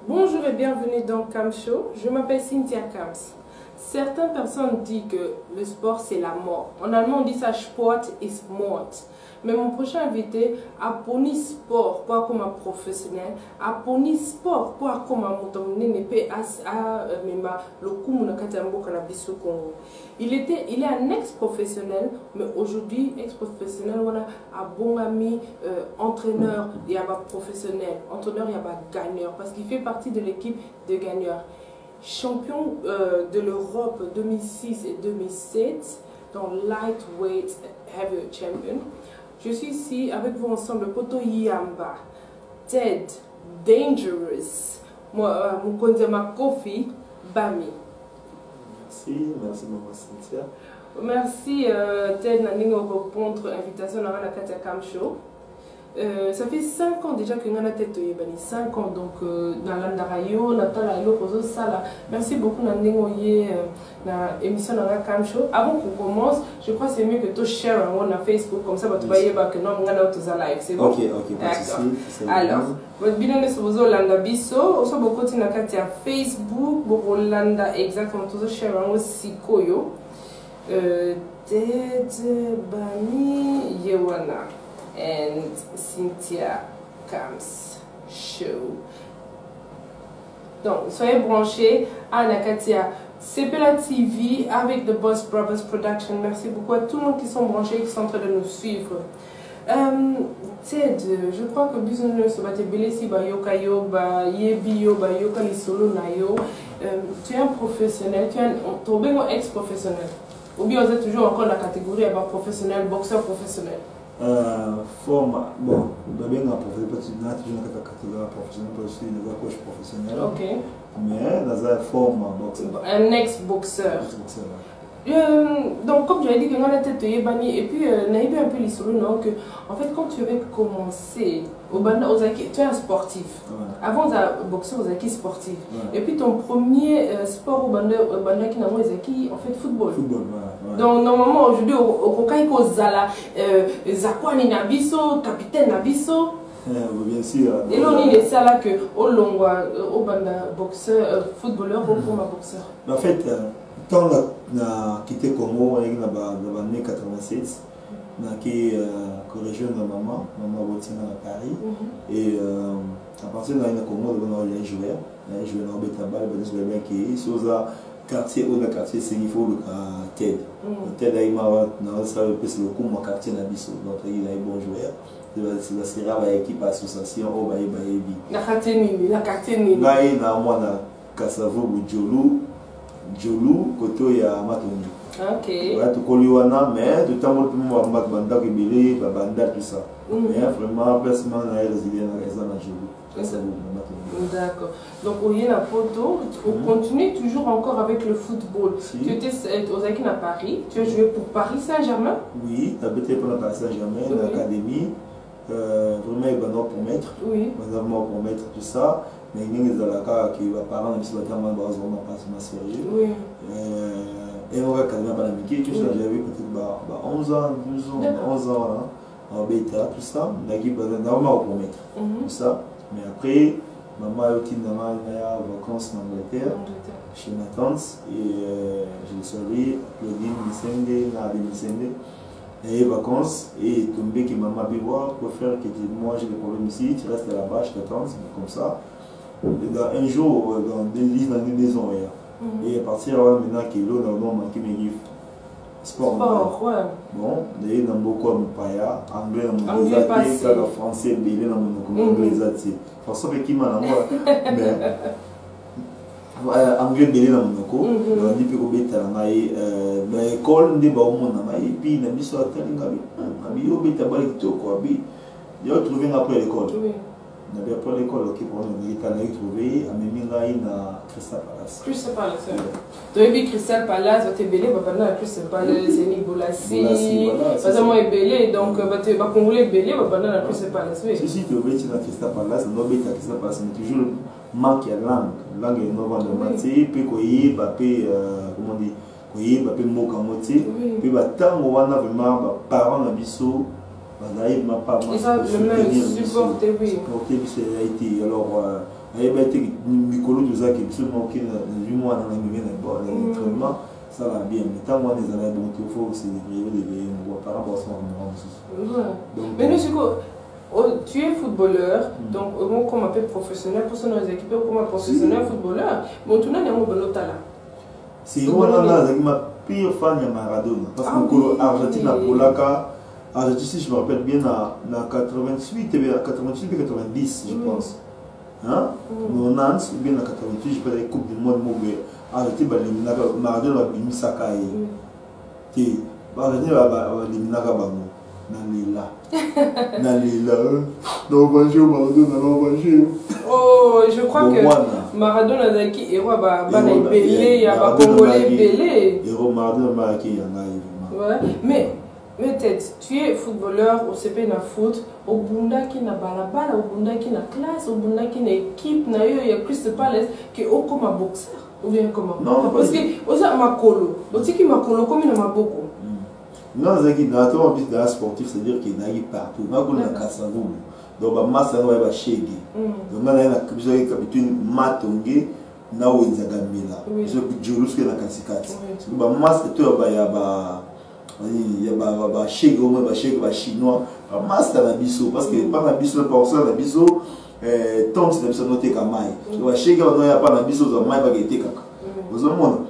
Bonjour et bienvenue dans Cam Show. Je m'appelle Cynthia Kams. Certaines personnes disent que le sport c'est la mort. En allemand on dit ça Sport ist Mord. Mais mon prochain invité a poni sport pour comme un professionnel, a poni sport pour comme un motonenepe a mema le coup na katambo kanabiso Congo. Il est un ex-professionnel, mais aujourd'hui ex-professionnel on a bon ami entraîneur, il y a pas professionnel, entraîneur il y a pas gagneur parce qu'il fait partie de l'équipe de gagneurs. Champion de l'Europe 2006 et 2007 dans lightweight heavyweight champion. Je suis ici avec vous ensemble, Poto Yamba, Ted, Dangerous, Mukondema Kofi, Bami. Merci maman Cynthia. Merci Ted Naningo pour répondre à l'invitation à la Katia Cam Show. Ça fait 5 ans déjà que nous avons tête 5 ans donc dans l'Andarayo, Natala Pozo Sala. Merci beaucoup Naningo dans l'émission de la Cam Show. Avant qu'on commence, je crois que c'est mieux que tu share un Facebook comme ça tu vas voir que nous avons live. C'est bon? Ok, d'accord. Alors, votre bilan de ce vous Landa Bisso, on se beaucoup de Katia Facebook, beaucoup Landa exactement tout ça share un Sikoyo. Ted Bami Yewana and Cynthia Kams Show. Donc, soyez branchés à Nakatia CPLA TV avec The Boss Brothers Production. Merci beaucoup à tout le monde qui sont branchés, qui sont en train de nous suivre. Ted, je crois que business va te belé si ba yokayo ba yebiyo ba yokali solo nayo. Tu es un professionnel, tu es un ex-professionnel. Ou bien vous êtes toujours encore dans la catégorie professionnel, boxeur professionnel. Forme, bon, bien professionnel, toujours dans la catégorie professionnelle, parce que je suis coach professionnel. Ok. Mais dans la forme boxeur. Un ex-boxeur. Donc, comme j'avais dit que on a tête Yébani, et puis on a eu un peu l'histoire, non, que en fait, quand tu avais commencé, tu es un sportif. Ouais. Avant, tu es boxeur, tu es sportif. Ouais. Et puis ton premier sport au Banda qui n'a en fait football. Football, ouais. Donc, normalement, aujourd'hui, au Kokaiko Zala, Zakwani Nabiso, capitaine Nabiso. Bien sûr. Et là, on est ça là que au Longwa, au Banda boxeur, footballeur, au Poma boxeur. En fait, quand on a quitté Congo, on est dans les années 87, on a quitté la région de maman Botina à Paris. Et à partir de Congo, on a joué dans le Betabal, on a joué sur le quartier où le quartier c'est il faut le Ted. Ted a eu le coup mon quartier na biso donc il a eu bon joueur. C'est la série avec l'équipe association au Baïbi. La quartier ni. Là il a moi na Kasavo Jolu côté ya Matoni. OK. Ouais, tu Koliwana mais de temps moi banda kibele banda tout ça. Mais vraiment placement na résident na Jolu. D'accord. Donc, au y a la photo, on continue toujours encore avec le football. Si. Tu étais aux Akines à Paris, tu as joué pour Paris Saint-Germain? Oui, tu as été pour Paris Saint-Germain, l'académie. Vraiment, il va pour mettre. Oui. Pour mettre tout ça. Mais il y a des gens qui vont parler de ce que tu as sérieux. Oui. Et on va quand même pas l'amitié. Tout ça, j'avais peut-être 11 ans, 12 ans, 11 ans, en bêta, tout ça. L'équipe va normalement pour mettre. Tout ça. Mais après, maman a été dans les vacances en Angleterre, chez ma tante, et je l'ai servi, et les vacances, et tombé que maman a dit, pour faire que moi j'ai des problèmes ici, tu restes là-bas, je t'attends, comme ça. Et un jour, dans des maisons, et à partir de maintenant, qu'il a manqué mes livres. Sport, ouais. Bon, d'ailleurs, dans beaucoup de paya, anglais, dans français, belé, dans mon anglais, parce que qui m'a mais anglais, belé, dans mon cours, on dit que bêta, mais école, des bons, et puis, on a mis sur la télé, on a mis au bêta, quoi, il y a trouvé après l'école. On avait après l'école qui pour nous trouvé à Memingaï na Crystal Palace. Crystal Palace. Tu as vu Crystal Palace, tu es belé, pendant Crystal Palace, c'est Nibolassi, parce que moi est belé, donc tu vas congolais belé, pendant Crystal Palace. Si tu veux na Crystal Palace, on doit être Crystal Palace, mais toujours manque la langue est novembre de matin, puis koyi, papé, comment on dit, koyi, papé moka moitié, puis tant on a vraiment parents na biso. bazali ma pas moi le même supporter oui supporter c'est Haïti alors ayeba été mikolo tozaki biso moki na moi na ngimi na bon l'entraînement ça va bien mais tant moi des années bon il faut célébrer par rapport à ça mais nous tu es footballeur donc comme un peu professionnel pour nos équipes comme un professionnel footballeur bon tu n'as pas de talent c'est moi ma pire fan de Maradona parce que Argentine a Polaka Argentine si je me rappelle bien na 88 90 je pense hein 90 bien na 88 je peux la coupe du monde Argentine Maradona va bimi Sakai ti Argentine va éliminer bango Nalila non Maradona oh je crois que Maradona qui héros belé il y a pas congolais belé héros Maradona qui yanga ouais mais peut-être tu es footballeur au CP na foot au bunda qui na balabala au bunda qui na classe au bunda qui na équipe na yo ya Crystal Palace qui au comme un boxeur ou bien comment non parce que oza makolo otiki makolo comme na maboko non zaki na to en plus de sportif c'est dire qu'il naïe partout na ko na kasavulu donc ba massa no ba shege donc na na bizoi capitaine matonge na wenza gamila je juluske na kasikati ba massa to ba ya ba shege au moins ba shege ba chinois ba massa na biso parce que pas na biso pour ça na biso tant c'est biso noté kamai ba shege no ya pas na biso za mai ba gete kaka vous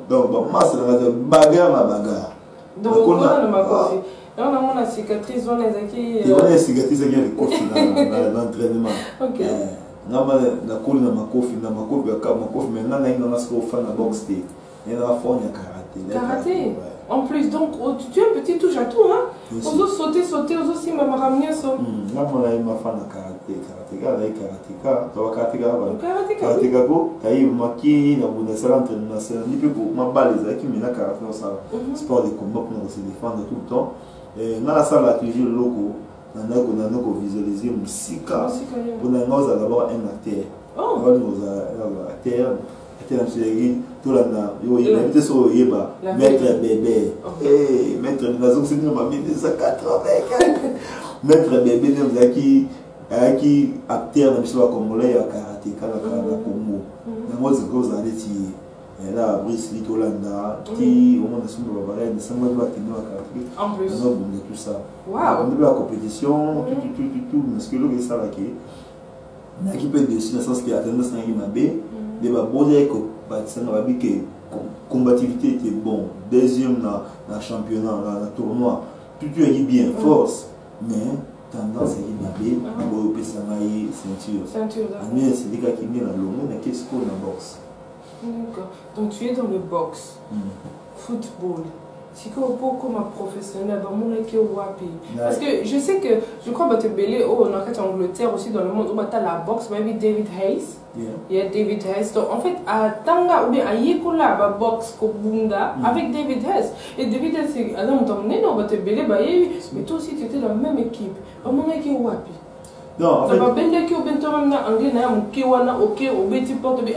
donc ba massa na bagarre donc on a ma coffre là on a une cicatrice on les acquis il y a une cicatrice qui est coffre dans l'entraînement ok na colle na makofi maintenant na ina na sko fan na boxe té et na fond ya karaté en plus donc tu es un petit touche à tout hein on sauter on aussi m'a ramener ça na mona ma fan na karatéka ko tayi maki na bunda sala entraînement c'est un peu pour ma balle les qui mena karaté ça sport de combat pour se défendre tout le temps et dans la salle toujours loco nanako visualiser musika pour na ngoza d'abord un acteur on va acteur tout là yo il était sur yeba maître bébé maître nazo c'est ma 1980 maître bébé ne qui acteur na biso congolais ya karatéka na Congo na mozo ko za leti là Brice Litolanda qui au monde son de babaré de samba de batino karatéka en plus on a tout ça waouh on a la compétition tout parce que le ça là qui na qui peut dessus dans sens qui a tendance à mabe de ba boder ko batisa na babike combativité était bon deuxième na championnat na tournoi tout est bien force mais tendance à y pour personnager ceinture mais c'est des gars qui viennent à l'homme mais qu'est-ce qu'on a boxe d'accord donc tu es dans le boxe football si comme un professionnel dans mon équipe wapi parce que je sais que je crois que tu belé oh on a fait en Angleterre aussi dans le monde où tu as la boxe maybe David Hayes il y a David Hayes donc en fait à Tanga ou bien à Yekola ba boxe ko bunda avec David Hayes et David Hayes c'est à mon temps non bah tu belé bah mais toi aussi tu étais dans la même équipe dans mon équipe wapi non en fait ba bende ki obentora na anglais na muki wana OK obeti porte bi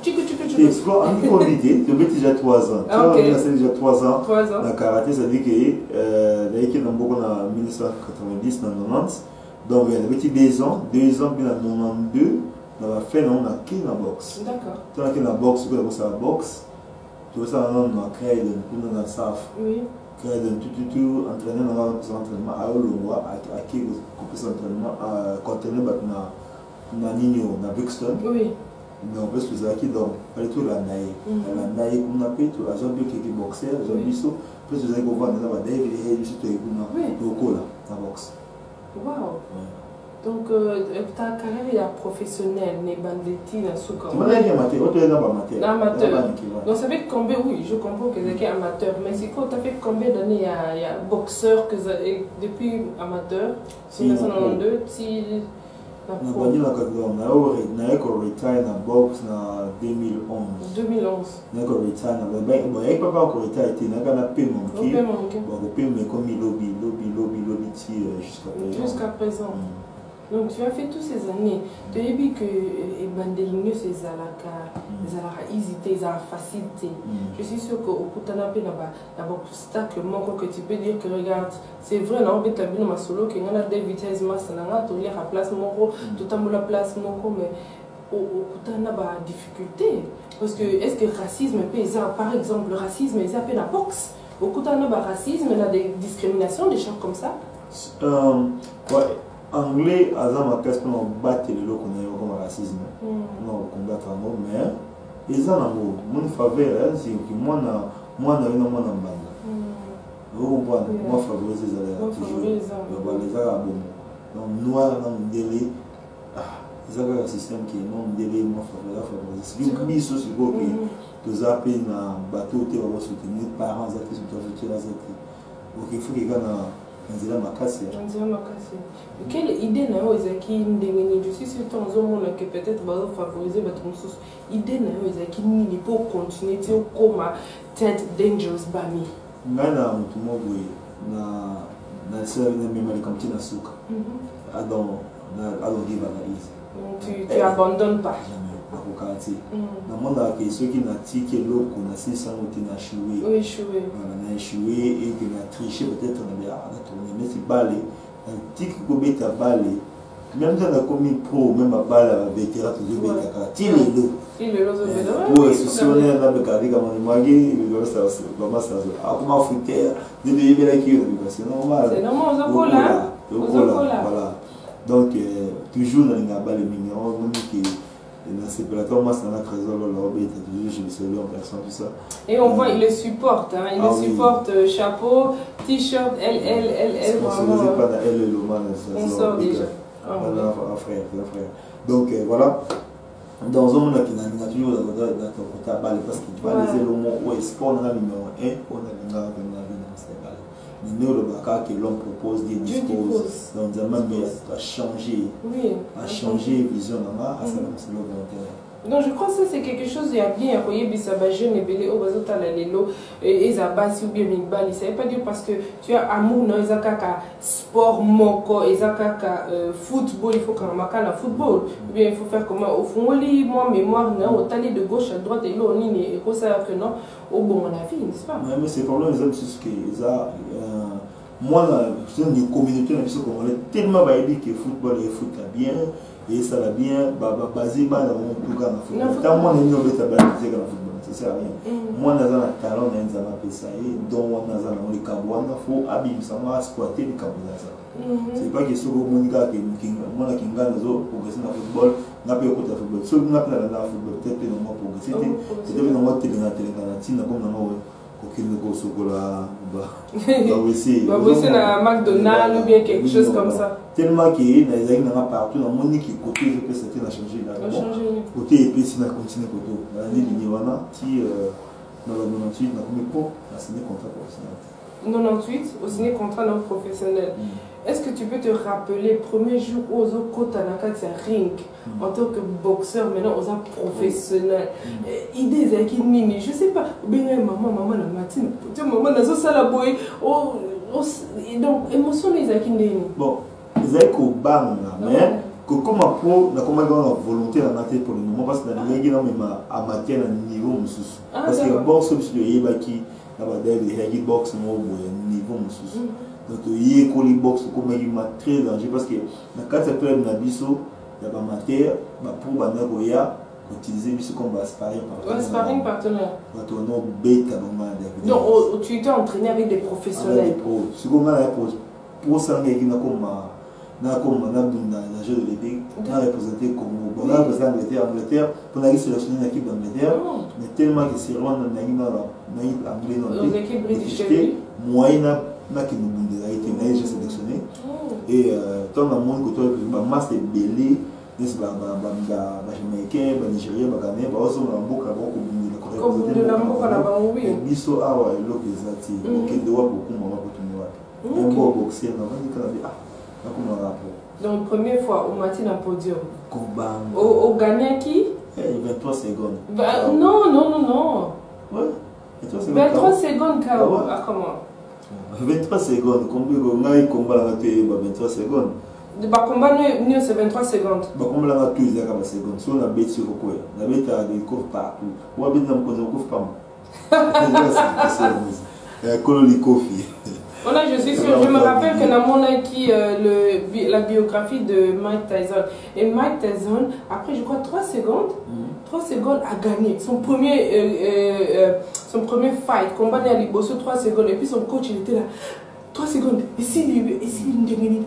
chiku explore en comité tu obeti déjà 3 ans tu vois c'est déjà 3 ans la karaté ça dit que l'équipe dans beaucoup en 1990 90 donc il y a petit 2 ans bien en 92 dans la fin on a qui la boxe d'accord tu as qui la boxe que ça la boxe tu vois ça on a créé dans la SAF oui créé tout entraîner dans l'entraînement à Olongwa à qui couper son entraînement à contenir na Nino na Brixton oui mais on peut se dire qui donc fallait tout la naïe on a pris tout à Jean qui boxeur Jean Bisso peut se dire qu'on va dans la David et juste au cola la boxe wow donc ta carrière est professionnelle n'est banditi na souka tu m'as dit amateur donc ça fait combien oui je comprends que c'est amateur mais c'est quoi tu as fait combien d'années il y a boxeur que depuis amateur 1992 si na bandi na kadon na ko retire na box na 2011 na ko retire na ba ba papa ko retire ti na kana pe mon ki ba ko pe me comme lobby ti jusqu'à présent Donc tu as fait toutes ces années. Tu as dit que les bandelignes, c'est la hésité, la facilité. Je suis sûre qu'au Kutanape, il y a un obstacle que tu peux dire que regarde, c'est vrai, on a envie de la ma solo, qu'il y a des vitesses, tu as la place, tout à la place, mais au Kutanaba, difficulté. Parce que est-ce que racisme, par exemple, le racisme, c'est un peu la boxe. Au Kutanaba, racisme, il y a des discriminations, des choses comme ça. Ouais. Anglais, azama casse pour battre les lots qu'on a comme racisme. Non, combattre un mot, mais ils en ont mon faveur, c'est que moi na banda. Vous comprenez? Moi favoriser les alliés toujours. Les arabes bon. Donc noir dans le délai. Ils ont un système qui est non délai moi favoriser. Si vous mis sur ce gros que vous avez un bateau tu vas soutenir parents ça qui sont toujours là ça. Donc il faut que gars Nzela Makasi. Quelle idée n'a Ezaki Ndengeni? Je suis sûr que peut-être va favoriser votre ressource. Idée n'a Ezaki Nini pour continuer comme Ted Dangerous Bami. Ngana mutumo boye na sera na même comme tu na souka. Adon give analyse. Tu abandonnes pas. Na mona ke ceux qui na tiki loko na 600 ou na échoué. Oui, échoué. On a échoué et que na triché peut-être on a tourné mais c'est balé. Un tiki ko beta balé. Même dans la commune pro même à balle vétéran toujours beta ka. Ti le do. Ti le do vétéran. Pour solutionner na bekadi comme on magi, le ça vraiment ça. Ah comment fouter de vivre là qui c'est normal. C'est normal aux voilà. Donc toujours dans les balle mignon même qui dans ces plateaux, moi, c'est un trésor, je le salue en personne, tout ça. Et on voit, il le supporte, hein, il le supporte, chapeau, t-shirt, L, vraiment. Pas dans L, on sort déjà. Voilà, frère. Donc, voilà. Dans un monde qui n'a toujours dans ta balle, parce que tu vas les éléments où est sport dans la numéro 1, on a dans cette balle. Nous, le Baka que l'on propose, des dispose, donc a changé, a changé vision à sa volontaire. Donc je crois que ça c'est quelque chose de bien. Vous voyez, Bissaba jeune et belé au bazota la lelo et Zaba si ou bien Mibali. Ça veut pas dire parce que tu as amour dans Ezakaka sport moko, Ezakaka football, il faut qu'on marque la football. Ou bien il faut faire comment au fond lit moi mémoire non au tali de gauche à droite et là on y est ça que non au bon mon avis, n'est-ce pas? Mais c'est problème les hommes c'est que ça moi c'est une communauté dans ce qu'on tellement va dire que football et foot bien. Et ça va bien, basé dans tout cas dans le football. Tant moi, on est dans le football, ça sert à rien. Moi, on a un talent, on a un ça, donc on a un cambouan, il faut abîmer ça, on va exploiter le cambouan. C'est pas que ce que mon gars qui gagne progresser dans le football, on a pu écouter le football. Ce qu'on a pu dans le football, peut-être que nous avons progressé, peut-être que nous avons télé, comme nous avons aucune grosse chocolat, à McDonald's ou bien quelque chose comme ça. Tellement qu'il y a partout dans le monde qui côté je peux c'était la changer là. Côté et puis si on continue côté. L'année dernière qui dans le 98 on a mis pour signer contrat professionnel. 98 au signer contrat non professionnel. Est-ce que tu peux te rappeler le premier jour où on a côté ring en tant que boxeur maintenant on a professionnel. Idée c'est qui nini je sais pas bien maman la matin maman dans ça la boy donc émotion les qui nini. Bon ils avaient qu'au bang mais comme pour la comme volonté la mater pour le moment parce que la ligue non même amateur à niveau mususu parce que bon sauf si le yebaki là-bas des box mo niveau mususu. Donc il y a des box comme il m'a très dangereux parce que dans le cas de club nabiso il y a pas matière pour banda goya utiliser biso comme sparring partenaire. Donc tu t'es entraîné avec des professionnels. Ce qu'on a pour ça qui n'a comme dans jeu de l'Olympique, on a représenté Congo, on a représenté Angleterre, on a sélectionné l'équipe d'Angleterre, mais tellement que c'est loin dans l'anglais dans l'équipe british moyenne qui nous a été sélectionné et tant dans le monde que toi masse de belé n'est-ce pas jamaïcain nigérien ghanéen aussi on a beaucoup de la mboka na bango oui biso awa eloko ezati okende wa beaucoup mama kotume wapi un beau boxeur na vandi kana bi nakoma rapport donc première fois au matin en podium combat au Ghana qui 23 secondes non ouais 23 secondes comment 23 secondes, combien de combat 23 secondes. De combat, nous, c'est 23 secondes. Comme là, tout est à 40 secondes. Si on a bête sur le coin, la bête a des cours partout. Moi, bête n'a pas de cours pas. C'est Kololi Kofi. Voilà, je suis sûre. Je me rappelle que dans mon qui la biographie de Mike Tyson. Et Mike Tyson, après, je crois, 3 secondes, 3 secondes a gagné. Son premier fight, combat à Liboso, 3 secondes. Et puis son coach, il était là. 3 secondes. Et s'il me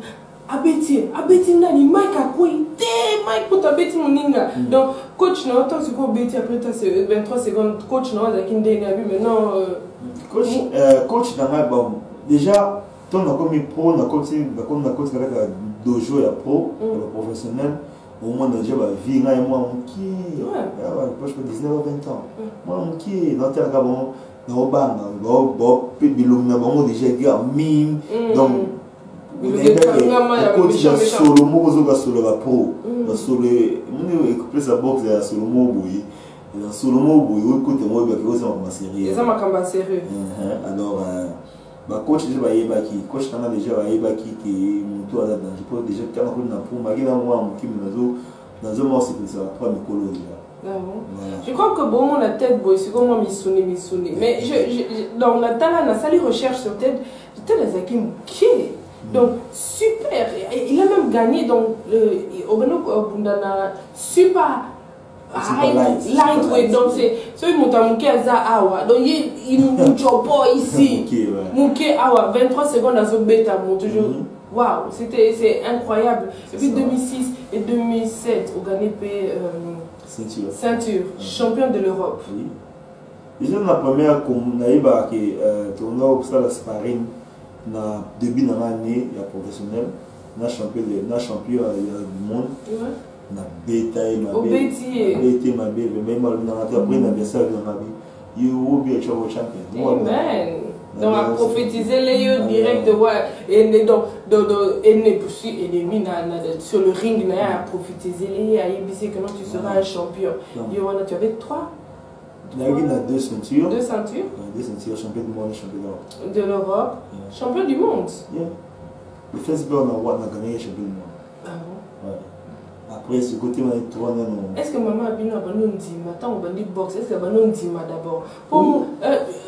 abeti nani Mike a quoi Mike pour abeti moninga. Donc coach na autant ce qu'on beti après 23 secondes coach na za kindé na mais non coach na bon déjà ton na comme pro na coach comme na coach na dojo ya pro professionnel au moins déjà ba vie na moi qui je peux 19 ou 20 ans moi qui dans tel cas bon na obanga bon pe bilomna bon déjà gars mime donc coach ya solo moko zoka solo ba pro ba solo mune écouter sa boxe ya solo mo boyi na solo mo boyi écoute moi ba ko ça ma sérieux ça ma kamba sérieux alors ba coach déjà ba yeba ki coach kana déjà ba yeba ki ki muto ala dans je peux déjà kana ko na pour magina moi mukimi nazo mo c'est ça pas mikolo déjà. Je crois que bon mon tête boy c'est comme moi misuni mais dans la tala na sali recherche sur tête j'étais les akim qui donc super, il a même gagné donc Obeno Bundana super lightweight donc c'est celui montamuke aza awa donc il nous chopo ici muke awa 23 secondes à bêta mon toujours waouh c'est incroyable depuis 2006 et 2007 au gagné ceinture champion de l'Europe. Déjà la première comme naïba qui tournoi pour ça la sparring na début de l'année professionnel na champion du monde na bêta ma bébé même après na bien ça na vie you will be a champion. Amen. Donc à prophétiser les yeux direct et donc ennemi sur le ring à prophétiser les yeux à ébisser que non tu seras un champion. Tu avais 3. Il y a 2 ceintures. 2 ceintures. 2 ceintures, champion du monde et champion d'Europe. De l'Europe. Champion du monde. Le Facebook on a gagné champion du monde. Ah bon? Ouais. Après ce côté on est 3 ans. Est-ce que maman a bien abandonné Ndima? Tant on bandit boxe, est-ce qu'elle a abandonné Ndima d'abord?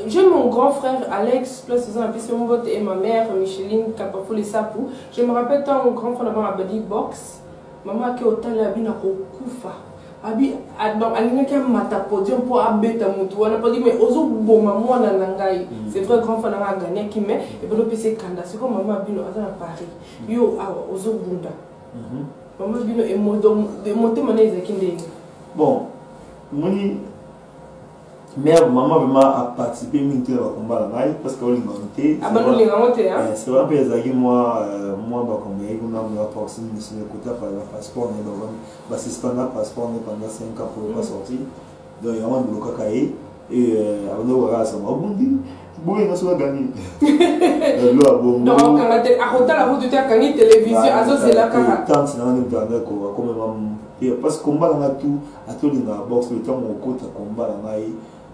J'ai mon grand frère Alex, plus c'est mon vote et ma mère Micheline Kapafou les Sapou. Je me rappelle tant mon grand frère a bandit boxe. Maman qui autant la bien à Kufa. Abi donc alina qui mata podium pour abeta mutu on a pas dit mais ozo boma moi na nangai c'est vrai grand frère a gagné qui met et puis le PC kanda c'est comme maman bino à Paris yo ozo bunda maman bino et monter mané ezakinde bon moni mère maman vraiment a participé minute au combat là parce que on l'inventé c'est vrai que ezaki moi ba comme on a approximé sur le côté par le passeport on va suspendre passeport pendant 5 ans pour pas sortir donc il y a un bloc cahier et on va ça bon dit bon il a soit gagné donc quand à côté la route tu as gagné télévision azo c'est la cara tant c'est dans internet quoi comme parce que combat là tout à tout dans la boxe le temps on côté combat là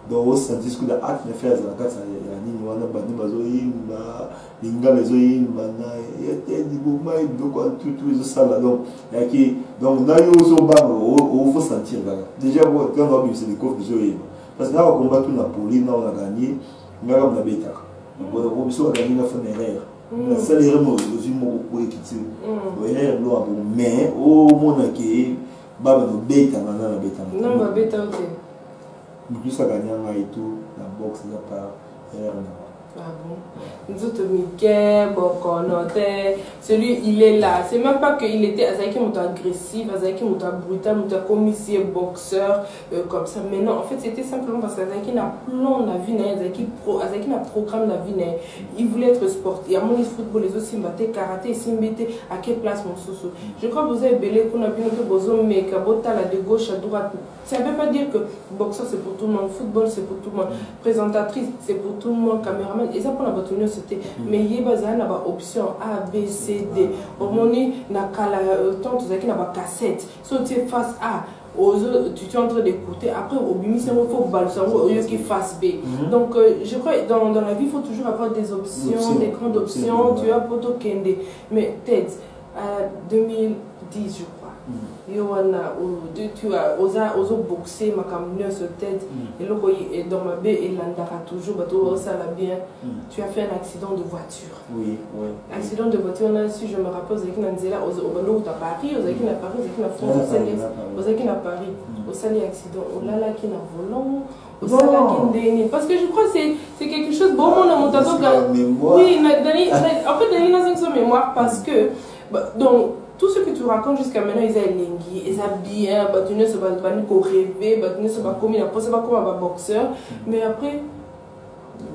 donc on sentit ce que l'acte ne fait la carte ya nini wana bandi bazoyimba lingala ezoyimba na ya diboma donc tout les sala donc yaki donc na yo so bango on faut sentir là déjà quand on a vu c'est des coffres zoyimba parce que là on combat tout na poli na on a gagné ngaka on a beta donc on biso gagné na fin erreur la seule erreur mo aussi mo ko ekiti erreur no abo mais au mona ke baba no beta na beta non ba beta OK. Plus à gagner et tout, la boxe n'a pas Ah bon? Nous autres, Mickey, Bokonote, celui il est là. C'est même pas qu'il était Azaki Mouta agressif, Azaki Mouta brutal, Mouta commissaire, boxeur, comme ça. Mais non, en fait, c'était simplement parce qu'Azaki n'a plan la vie, Azaki n'a programme la vie. Il voulait être sportif. Il y a mon football, les autres Simbate, karaté, Simbete, à quelle place mon sous-sous? Je crois que vous avez belé qu'on a bien notre bozo, mais Kabota, là, de gauche à droite. Ça ne veut pas dire que boxeur c'est pour tout le monde, football c'est pour tout le monde, présentatrice c'est pour tout le monde, caméraman. Et ça pour la bataille c'était mais il y a une option A, B, C, D. Au moment où il y a une cassette, soit tu es face A, tu es en train d'écouter, après au bimi c'est il faut balancer au lieu qu'il fasse B. Donc je crois que dans la vie il faut toujours avoir des options, des grandes options, tu as poto kende. Mais tête. 2010, je crois. Tu as osé boxer ma camion sur tête et dans ma baie et l'andara toujours ça va bien. Tu as fait un accident de voiture. Oui, oui. Accident de voiture, si je me rappelle, c'est qu'il y a à Paris, aux Paris, à Paris, au Sali accident, au Lala qui n'a volant. Parce que je crois que c'est quelque chose bon mon oui, en fait Dani n'a pas mémoire parce que donc tout ce que tu racontes jusqu'à maintenant ils ont lingi, ils ont bien, tu ne sais pas rêver, tu ne sais pas comment il a posé pas comme un boxeur, mais après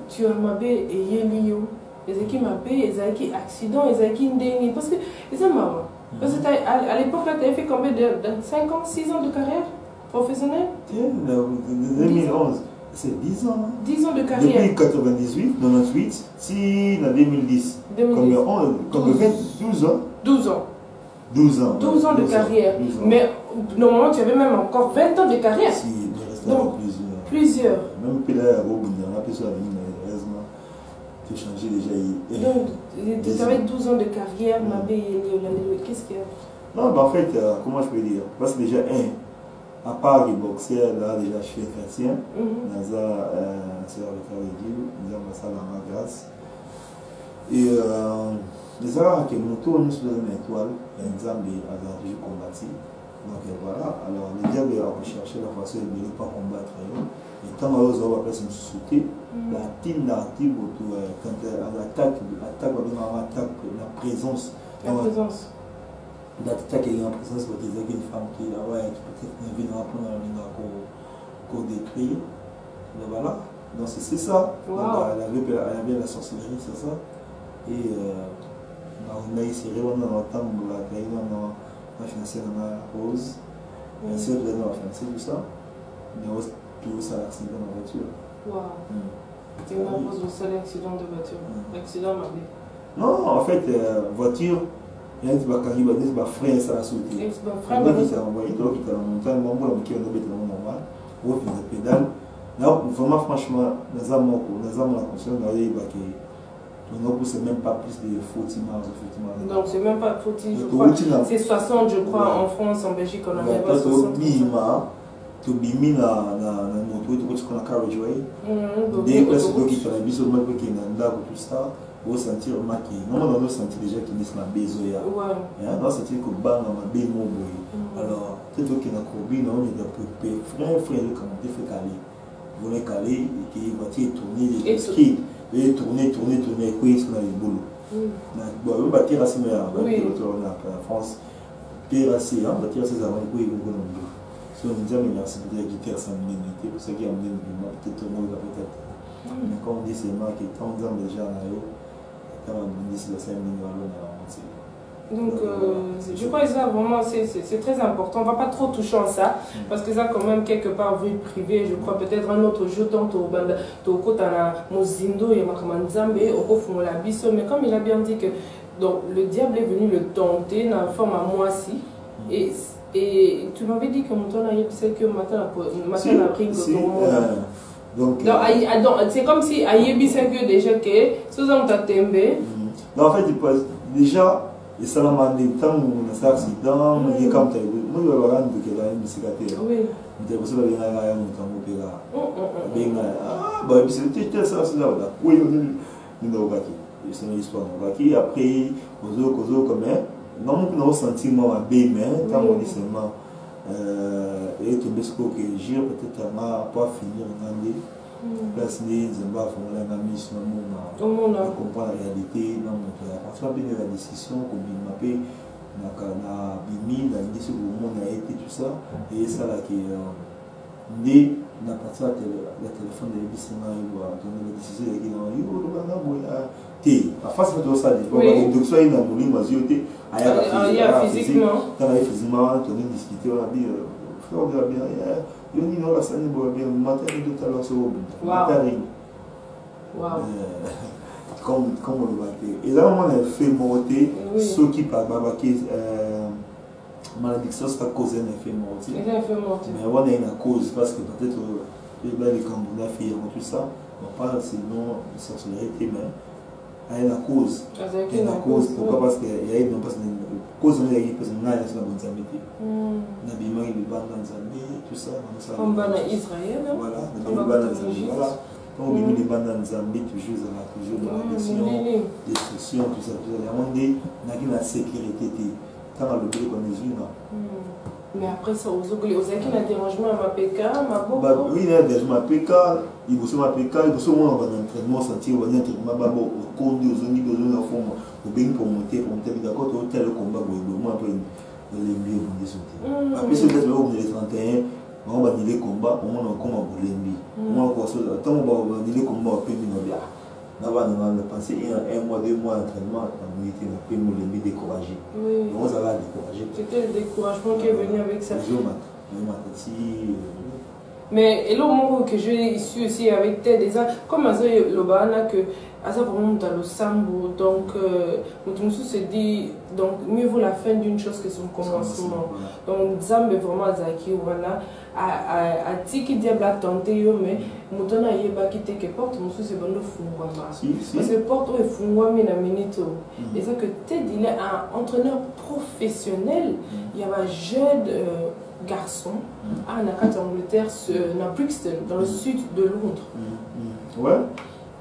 tu as mabé et yelio, ils ont qui mabé, ils ont qui accident, ils ont qui ndeni parce que ils ont marrant. Parce que à l'époque là tu avais fait combien de 5 ans, 6 ans de carrière professionnelle? 2011. C'est 10 ans. 10 ans de carrière. Depuis 98, 98, si en 2010. Comme 12 ans. 12 ans. 12 ans. 12 ans de carrière. 12 ans. Mais normalement, tu avais même encore 20 ans de carrière. Si, il restait plusieurs. Même puis là, on a pu se heureusement, tu as changé déjà. Donc, tu avais 12 ans de carrière, qu'est-ce qu'il y a? Non, en fait, comment je peux dire? Parce que déjà, à part les boxeurs, là, déjà, je suis chrétien. Dans c'est le cas de Dieu, nous avons ça dans ma grâce. Et les arts qui nous tournent sur une étoile, par exemple, à la région combattie. Donc voilà, alors le diable a recherché la façon de ne pas combattre. Et tant que nous avons fait une société, la team narrative, quand elle attaque, la présence. La présence. L'attaque est en présence de une femme qui est là, ouais, qui peut-être une vie dans la qu'on décrit. Voilà, donc c'est ça. Wow. Elle avait la sorcellerie, c'est ça. Et on a essayé, on a entendu la caille, on a financé la rose. C'est vrai, on a financé tout ça. Mais on a tout ça l'accident de la voiture. Wow. C'est une rose au seul accident de voiture. Accident ma vie. Non, en fait, voiture. Il y a des freins ça la sauté. Il y a des qui t'ont envoyé, donc qui t'ont monté un moment qui ont été normal. Ou qui ont pédale. Là, vraiment, franchement, nous avons la conscience d'aller c'est même pas plus de 40 miles. Donc, c'est même pas 40, je crois. C'est 60, je crois, en France, en Belgique, on avait pas 60. Tu bimi na moto, tu connais carriageway. Des places qui sont la biseau, même qui est dans tout ça. Vous sentir marqué. Non, on a senti déjà qu'ils disent ma besoin. On a senti que bang ma bé mon boy. Alors, tout ce qui est combine, on est un peu frère, comment tu fais caler. Vous voulez caler et qui va tourner les skis. Et tourner, quoi, est-ce qu'on a les boulots. Bon, on va tirer assez meilleur. On va en France. Tirer assez, on va tirer assez avant, quoi, il va nous dire. Si on dit, mais merci de la guitare sans minute, pour ça qui a amené le mouvement, peut-être un mot peut-être. Mais quand on dit c'est moi qui est tant d'hommes déjà en aéro. Donc, je crois que ça vraiment c'est très important. On ne va pas trop toucher à ça parce que ça, quand même, quelque part, vie privée, je crois peut-être un autre jour, tant au côté de Mozindo et Makamanzambe, au fond la biso. Mais comme il a bien dit que donc, le diable est venu le tenter dans la forme à moi-ci. Et tu m'avais dit que mon temps a eu celle que matin a pris donc c'est comme si Ayebi c'est que déjà que sous un tatembe. En fait, déjà, les salamandres, tant on a cet accident, il y a comme tu as dit, moi je vais voir un peu qui a une bicyclette. Oui. Tu as besoin de venir à un opéra. Ah, bah, c'est ça, c'est là. Oui, nous avons bâti. C'est une histoire. Après, aux autres, comme non, on a senti moi ma belle main, tant on dit seulement. Et tu me dis que j'ai peut-être pas finir en année. Place les Zamba font la mission on comprend la réalité, parfois bien la discussion, comme il m'appelle, na bimi, la discussion où on a été tout ça, et ça là qui est né, na partie la téléphone de l'ébissement, il doit donner la décision, il dit non, parfois ça fait ça, donc soit il a moulu, mais il y a physiquement, quand il y a physiquement, on a discuté, on a dit, frère, on a bien, il y a une scène de matin et tout à l'heure sur le matin. Comme on le voit. Et là, on a fait monter ceux qui parlent malédiction, c'est à cause d'un effet monté. Mais on a une cause parce que peut-être les Cambodgiens fait tout ça. On parle sinon de sorcellerie, mais a une cause. Il y a une cause. Pourquoi? Parce qu'il y a une cause de la personne qui a une bonne Zambie. Nabima il est dans Zambie, tout ça. Comme dans Israël. Voilà, dans Zambie. Voilà. Quand on vit les bandes dans Zambie, toujours la destruction, tout ça. Il y a un moment donné, il y a une sécurité. Quand on a le blé qu'on est venu. Mais après ça, vous avez un dérangement à PK, oui, il y a un dérangement à PK, il faut se mettre à PK, il faut se mettre en entraînement, sentir un entraînement, au compte de zone, au bien pour monter, d'accord, tout tel combat, moi, après, les mieux, on dit sauter. Après, c'est peut-être le 31, on va dire les combats, on a comment pour les mieux. Moi, encore, tant on va dire les combats, on peut bien. On a pensé un mois, 2 mois d'entraînement, on était les découragés. On va décourager. C'était le découragement qui est venu avec ça. Mais et là, au moment que j'ai su aussi avec tes des comme le bana que ça vraiment dans le sambo, donc nous se dit donc mieux vaut la fin d'une chose que son commencement. Donc Zambe vraiment Zaki voilà a tiki diable a tenté mais mutona yeba kite que porte musu c'est bon le fungwa parce que porte est fungwa mais na minito et ça que Ted il est un entraîneur professionnel, il y a un jeune garçon à Angleterre dans Brixton dans le sud de Londres. Ouais.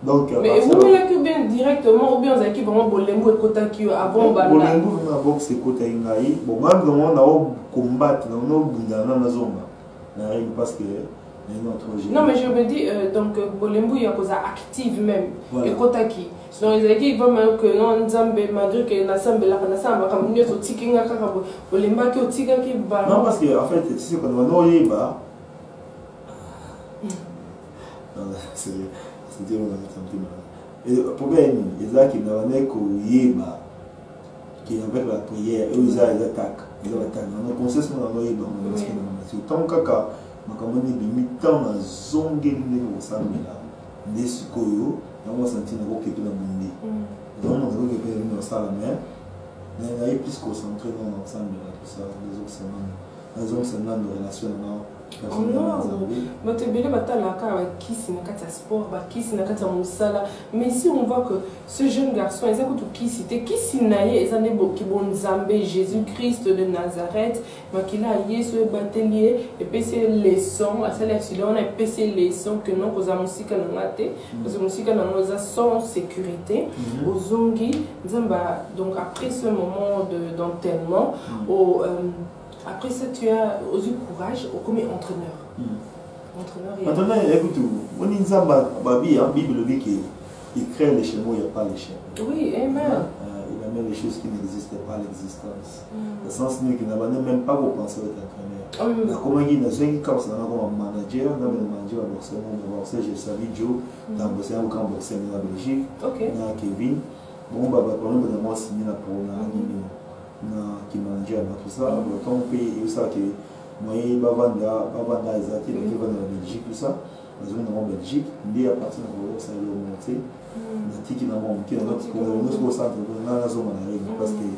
Donc, mais vous voulez que bien directement ou bien vous avez vraiment Bolembo et Kotaki avant Bana. Bolembo na boxe Kotaki ngai. Bon même vraiment na combattre na bundana na zona. Na parce que non mais je me dis donc Bolembo il y a cause active même et Kotaki. Donc les équipes vont même que non Nzambe malgré que na samba la na samba comme nous au tikinga kaka Bolemba ki au tika ki ba. Non parce que en fait c'est quand on va yeba. Non c'est c'était et le problème c'est ça qu'il n'a pas yeba qui avec la prière et ils attaquent on conseille ça dans yeba parce que c'est tant kaka makamani bimitan na zongeli ne osambela ndesikoyo yango senti na kokepe na mundi donc on va que nous ça la mer on est plus concentré dans l'ensemble tout ça les autres semaines de relation mais si on voit que ce jeune garçon, Jésus-Christ de Nazareth, qu'il a ce bâtelier, et puis ces leçons, c'est l'accident, on a fait ces leçons que nous avons aussi parce que musique nous a sans sécurité, aux zongi, donc après ce moment d'entraînement, après ça, tu as aussi courage comme entraîneur. Entraîneur, écoute, on dit ça, la Bible dit qu'il crée les schémas, il n'y a pas les schémas. Oui, amen. Il a même les choses qui n'existaient pas à l'existence. Dans le sens qu'il n'a même pas pensé être entraîneur. Comment il y a des gens qui sont manager, dans le manager, j'ai salué Joe, dans le boxeur, quand boxeur en Belgique, dans Kevin. Bon, problème de moi, signé pour qui mangeait tout ça, quand on paye ça que moi bavanda exact qui va dans la Belgique tout ça, la zone en Belgique, dès à partir de ça le monter, la tiki na mon qui notre nous centre dans la zone parce que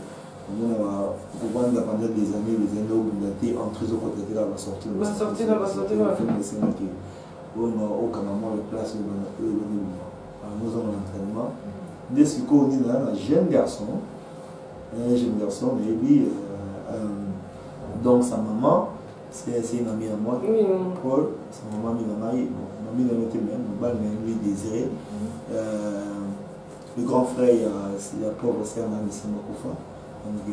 on a vendre pendant des années les années où on était entre les côtés là va sortir va sortir c'est qui on a aucun moment de place où nous avons l'entraînement dès ce qu'on dit là un jeune garçon mais lui, donc sa maman, c'est une amie à moi, Paul, sa maman m'a été même, lui désiré. Le grand frère, il y a pauvre sœur, Nancy Makofa, donc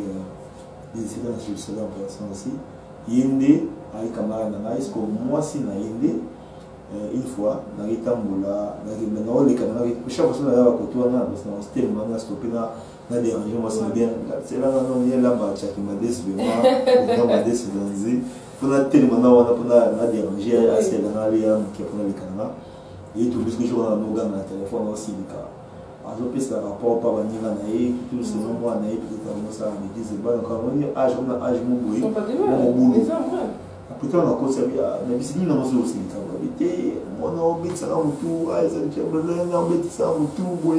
désiré dans Jérusalem en personne aussi. Yende, avec camarade Nanaïs, comme moi, si na Yende, une fois, dans les tamboula, dans les camarades, chaque fois que on a parce qu'on s'était demandé à stopper là. Là, des rangements, c'est bien. C'est là, on est là, qui m'a déçu. On m'a déçu dans les. On a tellement dérangé assez dans les qui a les caméras. Et tout ce que je vois dans nos gars dans le téléphone aussi, les cas. Alors, je peux rapport par venir à Naï, tout ce nom, moi, Naï, tout ça, me dit, c'est pas encore. On est âge, on a âge, mon boulot. Mon boulot. Après, on a conservé à la visite, on a aussi les caméras. On a oublié ça, on tout, on a oublié ça, on tout, on a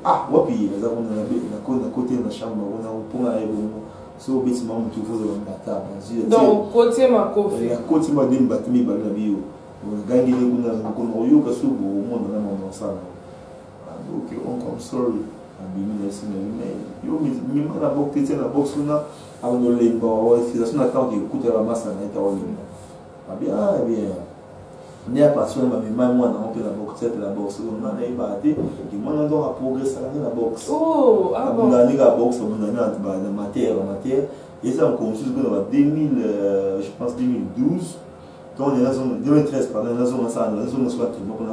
ah, wapi, les avons na côté de la chambre, on a un point à so bâtiment tout faut de bata. Donc côté ma coffre. La côté ma dem batimi ba na bio. On gagne les kuna kono yo ka subo au monde na mon ça. donc on console abimi na sina yo mima na box tete na box na abo lemba o efisation na temps que écoute la masse na eta o lemba bien ni a passion ma mima moi na on peut la box tete la box on na ba te qui moi na donc progresser la box oh ah bon on a la box on a na matière et ça on commence en 2000 je pense 2012 donc on est dans 2013 pardon dans zone ça dans zone soit tout on a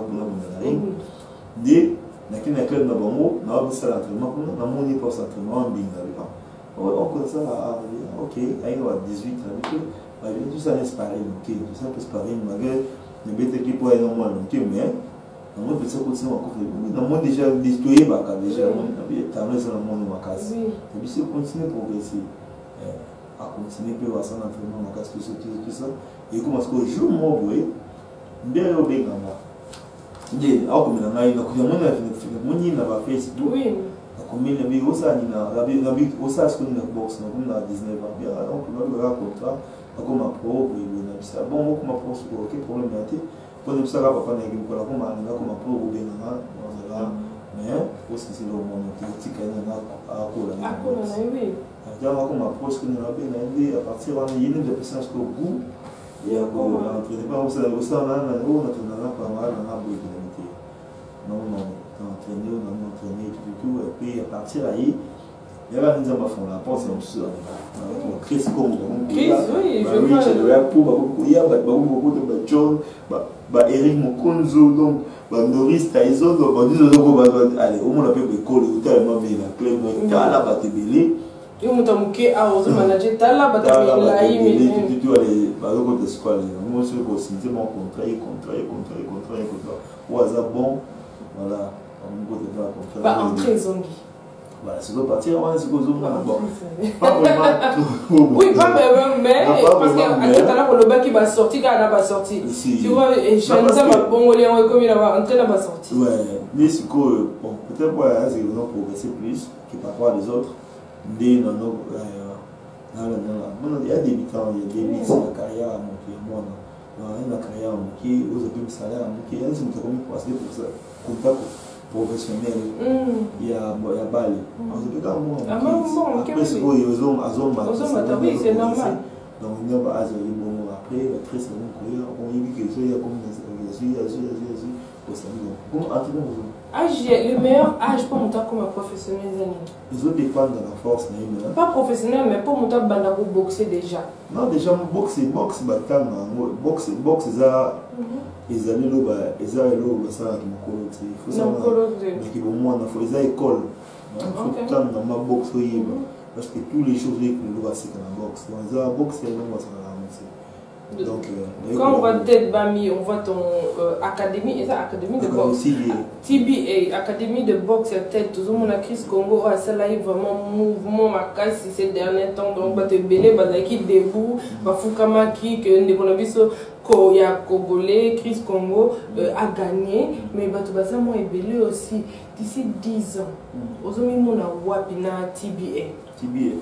de nakini na club na bango na ba sala entraînement na moni pour s'entraînement binga là on commence à OK aïe va 18 là tout ça n'est pas pareil OK tout ça peut se pareil malgré ne bête qui pour normal OK mais on peut se continuer encore na moi déjà distouiller ba déjà on a bien tamé ça na mon makasi et puis c'est continuer progresser à continuer pour avoir son entraînement makasi tout ça et commence que jour moi boy bien au bien nde akomela ngai na kuyamona moni na ba Facebook oui akomela bi osa ni na bi osa sko ni na box na kuna 19 ans bien donc on va contrat akoma pro et na bisa bon ko ma pro ko ke problème yati ko ne bisa ka papa na ngiko la koma na koma pro ko bien na wazala mais aussi c'est le moment qui kana na akola na oui donc akoma pro sko ni na bien na ndi à partir de yini de personnes ko goût et à ko entraîner pas osa na na pas mal na boy non, entraîné, tout, et puis à partir d'ahí, il y a des gens qui font la porte, c'est sûr. Chris Congo, Chris, oui, je vois. Il y a beaucoup de John, Eric Mokonzo, donc, Norris Tyson, donc, allez, au moins, on peut école, tellement bien, la club, il y a la bataille. Et on t'a mouqué à aux managers, t'as la bataille, là, il tout, allez, par exemple, de squale, moi, je suis aussi, c'est mon contrat, au hasard, bon. Voilà, on va entrer zombie. Voilà, c'est le partir, c'est que zombie. Bon, pas vraiment trop. Oui, pas vraiment, mais parce que tout à l'heure, le bac qui va sortir, quand il va sortir. Tu vois, et je ne sais pas, Congolais, comme il va entrer, il va sortir. Ouais, mais c'est que, bon, peut-être pour c'est qu'ils vont progresser plus que par rapport à les autres. Mais non, non, il y a des débutants, il y a des débutants, la carrière à monter, moi, la carrière à monter, aux autres salaires à monter, il y a des gens qui ont passé pour ça. Contact professionnel, il y a Bali. Après, c'est quoi, ils ont oui, c'est normal. Donc, il y a pas bon après, très c'est bon, on y vit que il y a comme le meilleur âge pour monter comme un professionnel. Ils ont dépendre de la force. Pas professionnel, mais pour monter pour boxer déjà. Non, déjà, boxe, ça. Ils allaient là, ils allaient là, ça qui il faut savoir qui au moins il faut les écoles. Il faut tant dans ma boxe parce que tous les choses que le droit c'est dans la boxe. Dans la boxe c'est non ça la donc quand on va tête Bami, on voit ton académie et ça académie de boxe. TBA académie de boxe tête tout le monde a Chris Congo ça là vraiment mouvement ma casse ces derniers temps donc va te belé va qui debout va Fukama qui que ne biso il y a Congolais, Chris Congo a gagné, mais Batubasa moi est belé aussi d'ici 10 ans. Aujourd'hui, on a Wapina TBA. TBA,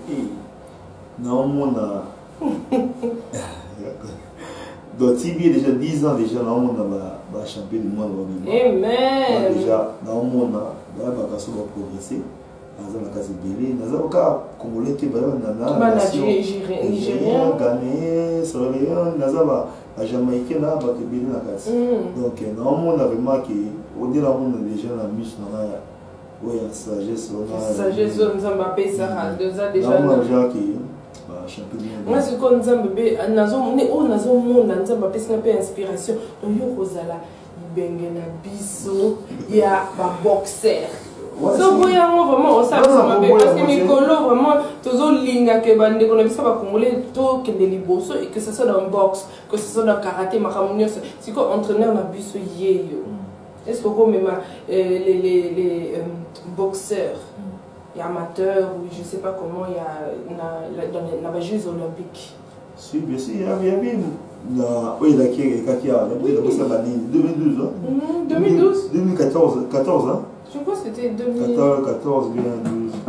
non, on a. Donc, TBA, déjà 10 ans, déjà, on a champion du monde. Amen. Déjà, on a progressé. Dans la case belé, dans le cas congolais qui est nigérien, ghanéen, sierra-léonais, dans Jamaïcain là, bah tu belé la case. Donc normalement on a vraiment qui au delà on a déjà la mus là, oui sagesse, sagesse nous avons appelé ça déjà. Normalement déjà qui champion. Moi c'est quand nous avons bébé, nous avons monde, nous avons appelé ça un peu inspiration. Donc yo Rosala, il bengue na biso, il y a un boxeur. So vraiment on ça parce que Mikolo vraiment toujours linga que bande qu'on a vu ça va congolais tout que des liboso et que ce soit dans boxe que ce soit dans karaté makamunyo c'est quoi entraîneur na biso yeyo est-ce que comme même les boxeurs et amateurs ou je sais pas comment il y a dans les Jeux olympiques. Si bien sûr il y a oui la qui a 2012 2014 hein. Je pense que c'était 2012. 14, bien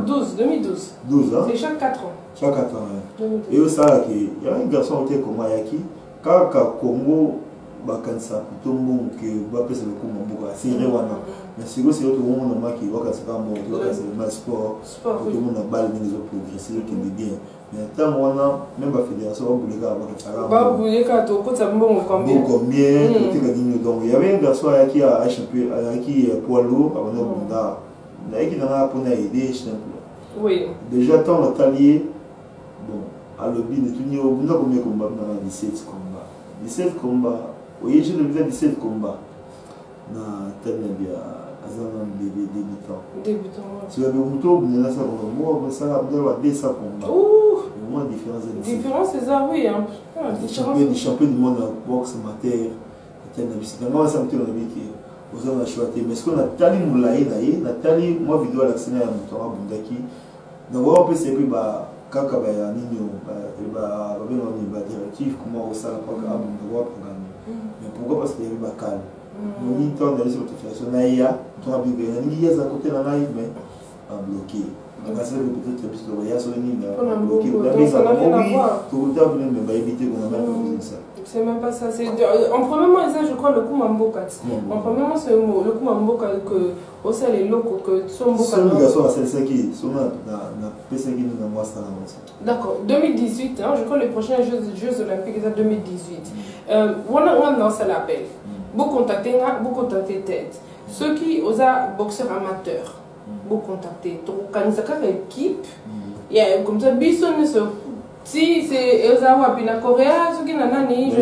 2012. 12 ans. C'est chaque 4 ans. Chaque 4 ans, oui. Et ça, il y a un garçon qui est comme Ayaki. Quand Congo, bakanisa plutôt mbongo ke bapesa lokumu mboka sere wana mais sikoyo sikoyo tokomona maki bakanisaka mbongo tokanisaka sport tokomona bale ndenge ezoprogresse ezokende bien mais ntango wana même bafédération babuleka tokota mbongo combien toteka nini donc yabe un garçon ayaki poids lourd abanda bunda nayaki nanga mpona aide simple déjà ntango nataliye bon alobi netuni obunda combien combat nanga 17 combat 17 combat oyeje lobisa 17 combat na tane bia azana bébé débutant si vous avez moto obundela sa combat moi basala abunda ba 200 combat moins différence c'est ça oui hein champion du monde en boxe amateur tane bisika moi ça me tient na biki ozana choix mais ce qu'on a tali moulaye na ye na tali moi vidéo la scène ya moto abundaki na wa pe c'est puis ba kaka ba ya nini ba directive comment on sala pas à mon droit programme mais pourquoi parce qu'il y avait ba calme mon temps d'aller sur situation na ya toi bi ga ni ya za côté na mais a bloqué donc ça veut peut-être parce que ya sur ni na bloqué ça n'a rien à voir tout le temps mais va éviter qu'on a même ça c'est même pas ça c'est en premièrement ça je crois le coup mamboka en premièrement c'est le coup mamboka que au sein les locaux que son boka d'accord 2018 hein, je crois les prochains Jeux olympiques c'est 2018 on a ça l'appel vous contactez tête ceux qui osent boxeurs amateurs vous contactez donc quand ça une équipe il y a comme ça bison si c'est Ozawa puis la Corée, ce qui n'a pas ni je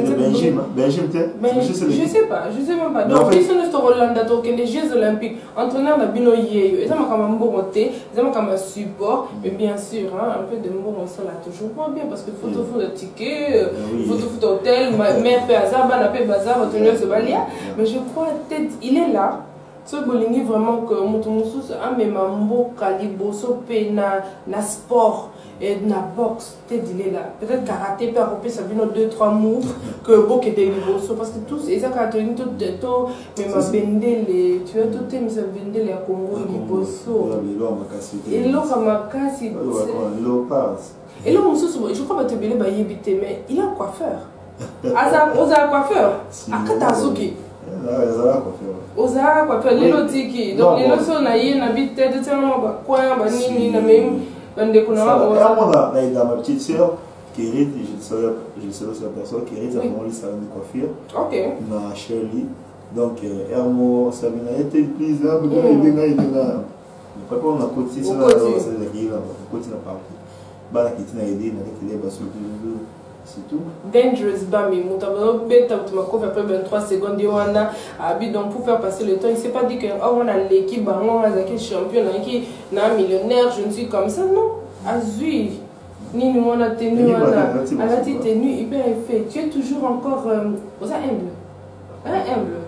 sais pas, je sais même pas. Donc ils sont de Hollande donc les Jeux olympiques entraîneur de bino yeyo, et ça m'a comme un bon côté, ça m'a comme un support, mais bien sûr un peu de bon ça là toujours pas bien parce que photo de ticket, photo hôtel, mère fait azaba, n'a pas bazar, retenir ce balia, mais je crois peut-être il est là. Ce bolingi vraiment que motomusu a même mambo kaliboso pe na sport et na boxe peut-être il est là peut-être karaté peut repérer ça vient 2-3 moves que beaucoup de liboso parce que tous et ça caractérise tout de tout même bendele tu vois tout mais ça bendele à Congo liboso et là kamakasi et là je crois que tu belle ba yebité mais il a un coiffeur oza coiffeur akatazuki oza coiffeur lelo tiki donc lelo so na ye na bite de tellement ba coin ba nini na même bande kuna ba dans ma petite sœur Kérit je sais la personne Kérit a vraiment le salon de coiffure OK na Shirley donc Hermo Sabina était plus là mais papa on a côté ça là c'est la gueule là côté na partout ba na kitina aider na télé ba sur c'est tout. Dangerous Bami, Moutabo Beta, Tumakov après 23 secondes, Yoana, Abi, donc pour faire passer le temps, il ne s'est pas dit qu'on a l'équipe, on a qui champion, qui n'a millionnaire, je ne suis comme ça, non. Azui, ni nous on a tenu, on a tenu, hyper effet. Tu es toujours encore aux humble. Humble.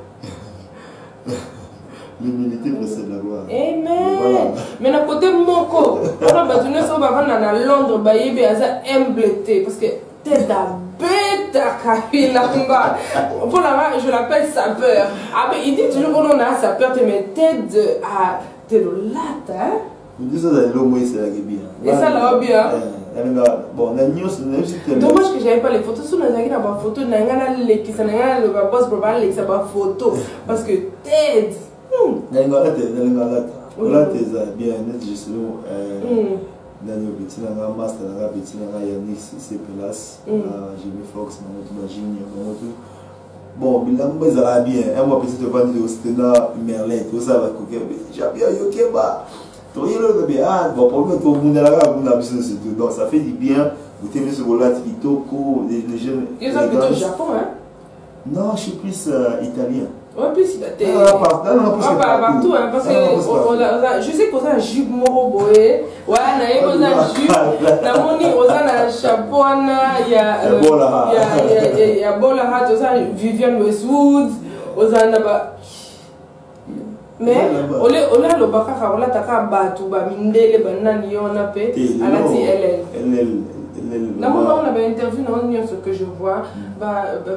L'humilité précède la gloire. Amen. Mais d'un côté, mon corps, on a battu sur à Londres, Baïbe, Aza humble, parce que tête à bête à Kabila. Pour la je l'appelle sapeur. Ah, mais il dit toujours qu'on a sapeur, mais tête à de l'olate, hein? Vous dites ça dans l'homme, c'est la guébia. Et ça là, bien. Bon, la news, dommage que j'avais pas les photos. Si on a une photo, on a les qui s'en a le boss pour parler de sa photo. Parce que tête. Là, t'es bien, justement. Daniel Bettina, Master, Bettina, Yannick, c'est Pelas, Jimmy Fox, Mamoto Junior, Mamoto. Bon, Bilambo, ils allaient bien. Un mois petit, tu vas dire au Stena, Merlin, tout ça va couper. J'ai bien, Yokeba. Tu vois, le bien, bon, pour le tout le monde, donc ça fait du bien. Vous t'aimez ce rôle-là, Toko, les jeunes. Ils sont plutôt au Japon, hein? Non, je suis plus italien. Ouais, plus il a été. Partout, hein, parce que je sais qu'on a un jupe moroboé. Ouais, on a un jupe. On a un chapeau, il y a Bola Hat, Vivienne Westwood, on a mais on a le bakaka, on a taka batu, mindele, banani, on a pe, à la TLL. D'abord, on avait interview dans l'Union, ce que je vois,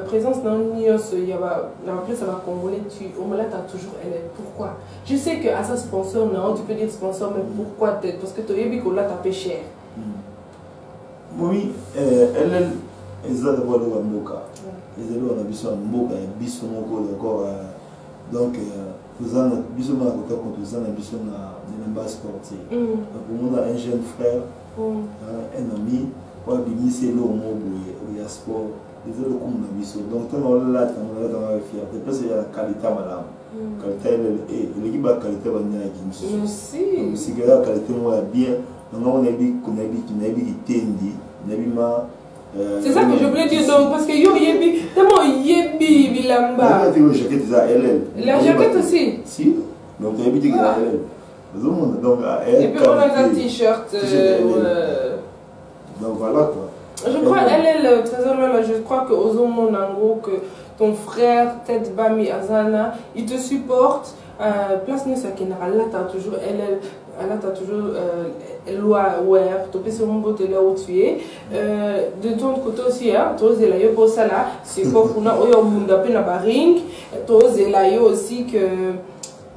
présence dans l'Union, il y a la place à la Congolais, on me l'a toujours elle. Pourquoi? Je sais qu'à sa sponsor, non, tu peux dire sponsor, mais pourquoi peut-être? Parce que tu as vu qu'on l'a tapé cher. Oui, elle eza d'abord le mboka ezali wana biso ya mboka ya biso moko d'accord donc tozana biso na kotako tozana biso na base sportive pour moi un jeune frère un ami oyo abimisi eloko moko boye ya sport eza lokumu na biso donc ntango olata na fierté parce ya qualité malamu qualité eleki baqualité banyaki mosusu osikela qualité moko ya bien nango nayebi kitendi nayebi ma. C'est ça que je voulais dire donc parce que yo yebi tellement yebi bilamba. La jaquette la jaquette aussi. Si. Donc tu habites avec elle. Donc et puis on a un t-shirt. Donc voilà quoi. Je crois elle trésor là je crois que Ozomo Nango que ton frère Ted Bami Azana il te supporte place ne ça qui n'a là t'as toujours elle a toujours loi ouais tu peux sur mon côté là où tu es de ton côté aussi hein toi c'est là pour ça là c'est quoi pour nous au monde d'après la baring toi c'est là aussi que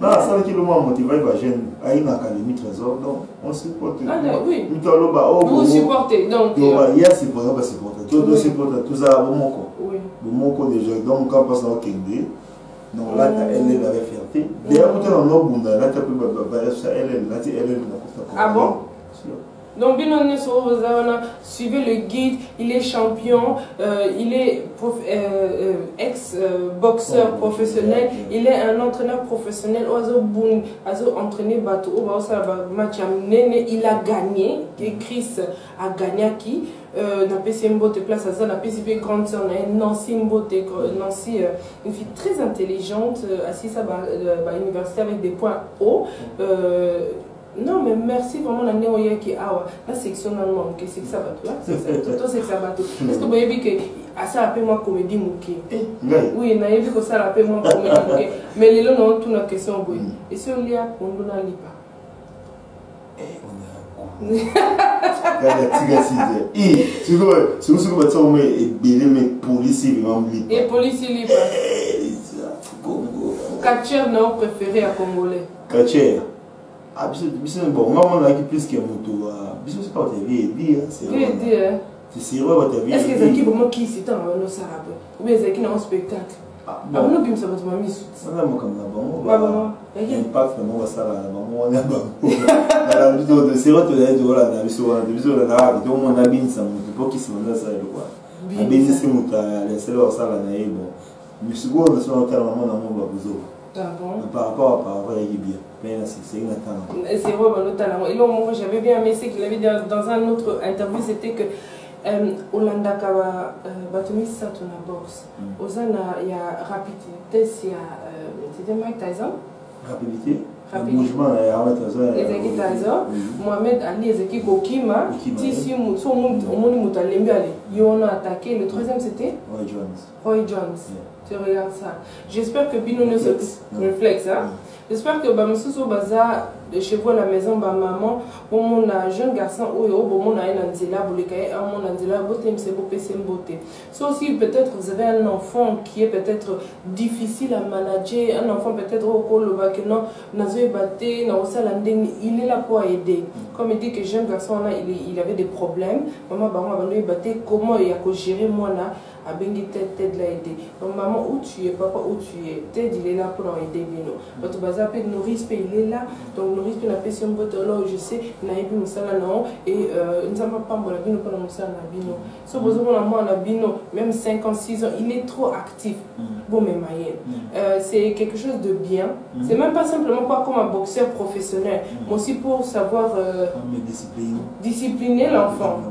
non ça qui le moins motivé va jeune à une académie trésor donc on supporte oui vous supportez donc il y a c'est pour ça supporter tout supporter tout ça bon moko déjà donc quand passe dans Kende donc là elle avait fierté d'ailleurs quand on a bunda là tu peux elle ah bon donc bien on est sur suivez le guide il est champion il est ex-boxeur professionnel il est un entraîneur professionnel oiseau entraîné bateau match il a gagné Chris a gagné qui na PC Mbote place à ça na PCP grande sœur Nancy Mbote Nancy une fille très intelligente assise à l'université avec des points hauts non mais merci vraiment la néoya qui a la section allemande que c'est que ça va toi c'est que ça va tout est-ce que vous voyez que à ça appelle moi comédie mouké oui na yebi que ça appelle moi comédie mouké mais les non tout na question boy et si on lit à on na lipa tu vois mais policiers et policiers lipa Katcher non préféré à Congolais Katcher bon, maman a plus que moto. C'est pas ta vie, c'est vrai. C'est vrai, ta vie. Est-ce que c'est qui vraiment qui s'est en un sarabe ou bien c'est qui dans un spectacle? Ah, non, qui me semble que mis. Ça va comme ça, bon. Impact, on va ça là, on a bon. La vidéo de c'est vrai, tu as dit voilà, la vidéo là, tout le monde a bien ça, pour qui se manda ça et quoi. Bien c'est muta, c'est là ça là, bon. Mais c'est bon, de son terme, maman, on va vous par rapport à bien. C'est une attente. C'est vrai, et j'avais bien aimé ce qu'il avait dit dans un autre interview, c'était que Olanda Kawa Batomi Satuna Box. Ozana, il y a rapidité, c'était Mike Tyson. Rapidité. Mouvement, Ezeki Tyson. Mohamed Ali, Ezeki Kokima. Tissi Omoni Mutalembi Ali. Yon a attaqué. Le troisième c'était Roy Jones. Tu regardes ça. J'espère que Bino ne se réflexe. J'espère que Bamsuso Baza de chez vous à la maison, maman, bon mon jeune garçon, bon mon Nzela, mon Nzela, beauté, c'est beau, c'est beauté. Soit aussi peut-être vous avez un enfant qui est peut-être difficile à manager, un enfant peut-être au col, non, il est là pour aider. Comme il dit que jeune garçon là, il avait des problèmes, maman, comment il a gérer moi là. A bengi Ted l'a aidé. Donc maman où tu es, papa où tu es, Ted il est là pour aider Bino. Votre bazar peut nourrir, il est là. Donc nourrir peut la passion botte là je sais, naïbi musala non et nous sommes pas pour la Bino pour la musala Bino. Ce besoin pour la moi la Bino même 5 ans 6 ans, il est trop actif. Bon mais Mayenne. C'est quelque chose de bien. C'est même pas simplement pas comme un boxeur professionnel, mais aussi pour savoir discipliner l'enfant.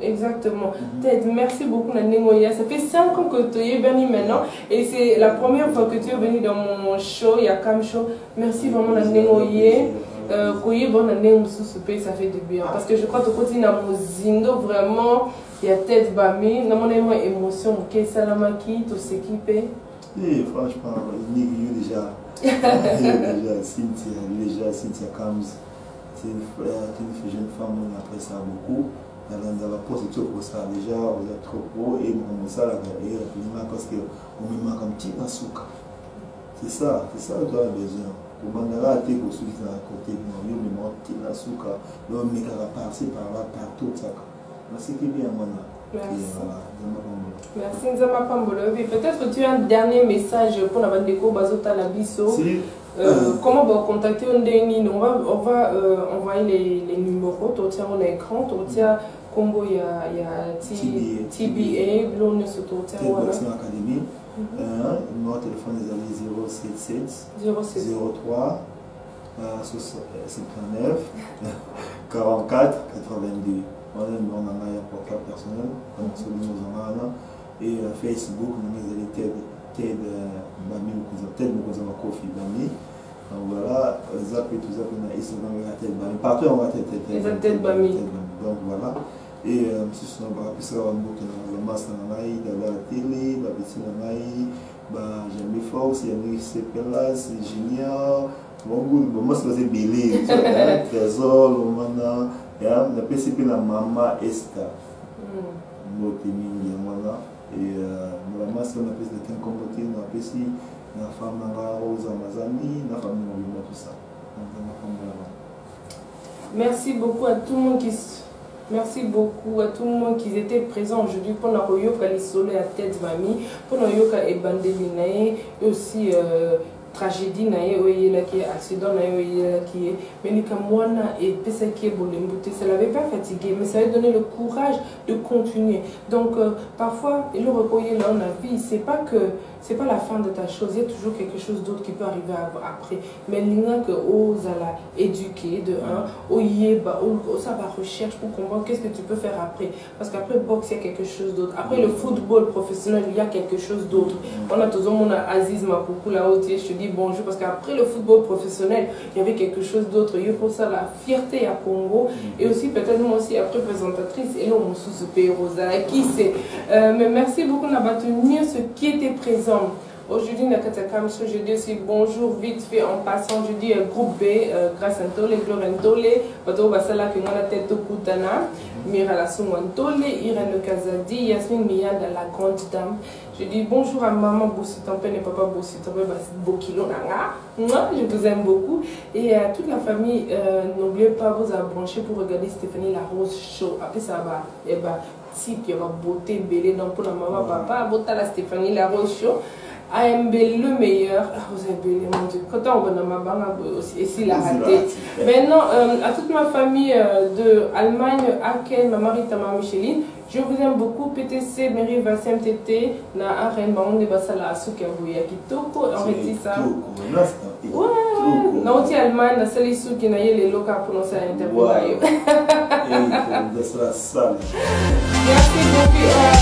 Exactement. Ted, merci beaucoup Nanemoya. Ça fait 5 ans que tu es venu maintenant et c'est la première fois que tu es venu dans mon show, Yakam Show. Merci vraiment Nanemoya. Ça fait du bien parce que je crois que tu as Mozindo vraiment. Il y a Ted Bami, il y a émotion, ok, Salamaki, tout s'équiper. Oui, franchement, il y a déjà Cynthia Kams. C'est une jeune femme, on apprécie ça beaucoup. Dans la poste pour ça déjà vous êtes trop beau et on ça la carrière parce que on me manque un petit nasuka c'est ça que tu as besoin pour mandara te ko sur à côté non yo me manque petit nasuka le mec à passer par là partout ça c'est qui bien moi Merci Nzama Pambolo. Peut-être tu as un dernier message pour la bande de Bazota Labiso. Comment on va contacter on va envoyer les numéros, tu tiens on écran, tu tiens combo il y a TBA, Blonde sur ton Académie. Mon téléphone est 077 03 79 44 82. On a un portable personnel, et Facebook, nous avons TED Bami, TED Kofi Bami. Voilà, Zap et tout ça, on a Instagram et TED Bami. Partout on va TED Bami. Donc voilà. Et si on va appeler ça, on va le master dans la télé, la petite Jamie Fox, Yannick Sepelas, Ingénieur. Bon, moi c'est belé, trésor, Romana. La PCP la maman Esther. Et normalement, si on a plus de temps comme on a plus la femme Rose Amazani, la femme tout ça. Merci beaucoup à tout le monde Merci beaucoup à tout le monde qui était présent aujourd'hui pour la Royoka Lissole à tête mamie, pour la Royoka et Bandelinae, et aussi tragédie nae oyela qui accident nae oyela qui mais ni kamwana et pesa qui est bolembuté, ça l'avait pas fatigué mais ça avait donné le courage de continuer. Donc parfois le recueillir là on a vie, c'est pas la fin de ta chose, il y a toujours quelque chose d'autre qui peut arriver après, mais l'ingénieur que osala éduquer de un oyeba ça va recherche pour comprendre qu'est-ce que tu peux faire après, parce qu'après boxe il y a quelque chose d'autre, après le football professionnel il y a quelque chose d'autre. On a toujours mon Aziz Makoukou là haut, je dis bonjour parce qu'après le football professionnel il y avait quelque chose d'autre. Il y a pour ça la fierté à Congo et aussi peut-être moi aussi après présentatrice et là on sous pays Rosa qui c'est mais merci beaucoup d'avoir tenu ce qui était présent aujourd'hui. Je dis aussi bonjour vite fait en passant, je dis groupe B grâce à Ntole, Gloire Ntole, Pato Basala que moi la tête au Koutana, Mira la Ntole, Irène Kazadi, Yasmine Miyanda la grande dame. Je dis bonjour à maman Bossitampe et papa Bossitampe Bokilo Nanga. Je vous aime beaucoup. Et à toute la famille, n'oubliez pas vous brancher pour regarder Stéphanie La Rose Show. Après ça va, type, il y aura beauté, belé, donc pour la maman, papa, beauté la Stéphanie La Rose Show. AMB le meilleur, vous avez mon Dieu, quand on va dans ma banque aussi, et si la raté. Maintenant, à toute ma famille de Allemagne, Aken, ma Marie, Tama, Micheline, je vous aime beaucoup. PTC, Mary, Vassem, Tété, na Arène, Baron, de Basala, Asuka, Bouya, Kitoko, on retire ça. Ouais, non, tu Allemagne, la seule issue qui n'a eu les locaux pour nous interviewer. Merci beaucoup.